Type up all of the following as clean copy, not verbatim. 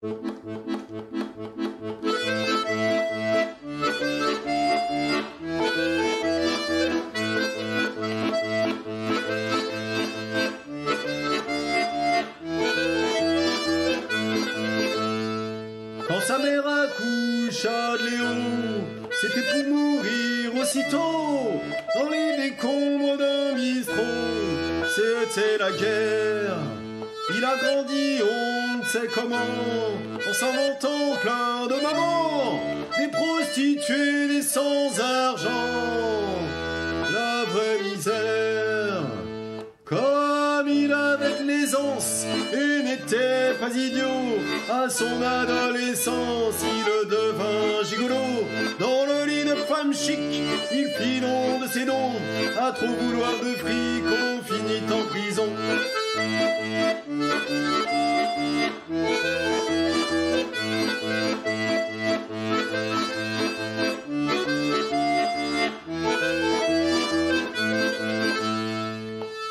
Quand sa mère accoucha de Léo, c'était pour mourir aussitôt. Dans les décombres d'un bistrot, c'était la guerre. Il a grandi, on ne sait comment, en s'inventant plein de mamans, des prostituées, des sans-argent, la vraie misère. Comme il avait de l'aisance et n'était pas idiot, à son adolescence il devint gigolo. Dans le lit de femme chic, il fit don de ses dons, à trop vouloir de fric, on finit en prison.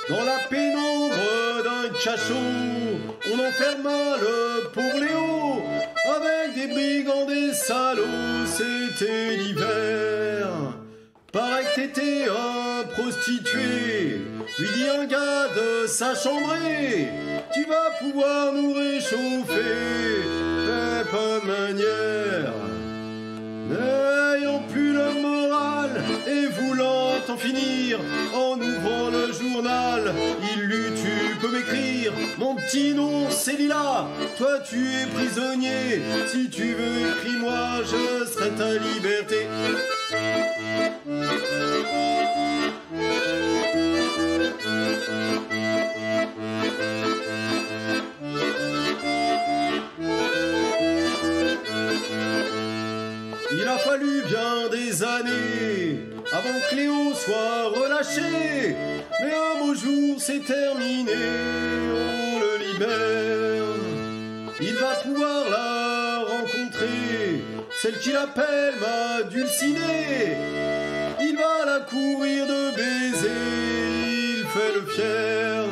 Dans la pénombre d'un cachot, on enferma le pauvre Léo, avec des brigands, des salauds, c'était l'hiver. Paraît que t'étais un prostitué, lui dit un gars de sa chambrée, tu vas pouvoir nous réchauffer, fais pas de manière. N'ayant plus le moral et voulant en finir, en ouvrant le journal, il lut tu peux m'écrire, mon petit nom c'est Lila, toi tu es prisonnier, si tu veux écris-moi, je serai ta liberté. Il a fallu bien des années avant que Léo soit relâché, mais un beau jour c'est terminé, on le libère. Il va pouvoir la rencontrer, celle qu'il appelle ma dulcinée. Il va la courir de baisers, il fait le fier.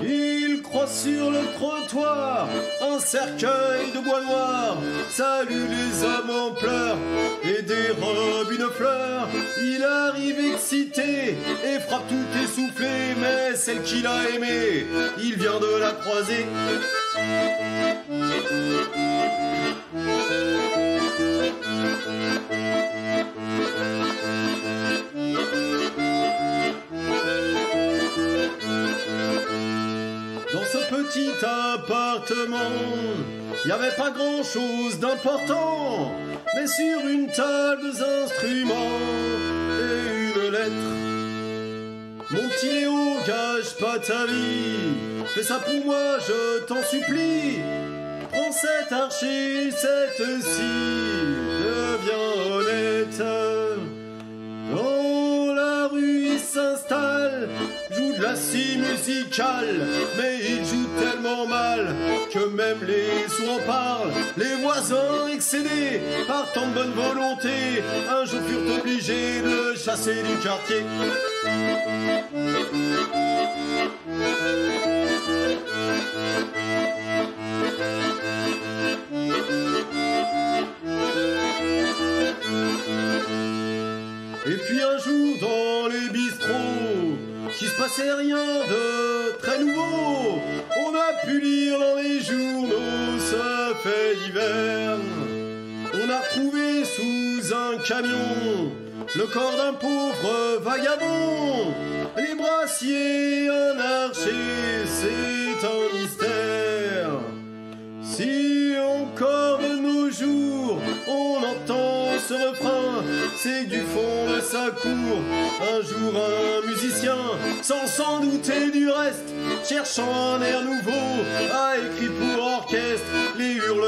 Il croise sur le trottoir un cercueil de bois noir, salue les hommes en pleurs et dérobe une fleur. Il arrive excité et frappe tout essoufflé, mais celle qu'il a aimée, il vient de la croiser. Dans ce petit appartement, il n'y avait pas grand chose d'important, mais sur une table deux instruments et une lettre. Mon petit Léo, gâche pas ta vie, fais ça pour moi, je t'en supplie. Prends cet archer, cette-ci, deviens honnête. Dans la rue, il s'installe, joue de la scie musicale, mais il joue tellement mal que même les sourds en parlent. Les voisins excédés par tant de bonne volonté, un jour furent obligés de le chasser du quartier. Et puis un jour dans les bistrots, qu'il se passait rien de très nouveau, on a pu lire dans les journaux ce fait divers. On a retrouvé sous un camion le corps d'un pauvre vagabond, les brassiers, un archer, c'est un mystère. Si encore de nos jours on entend ce refrain, c'est que du fond de sa cour, un jour un musicien, sans s'en douter du reste, cherchant un air nouveau, a écrit pour orchestre les hurlements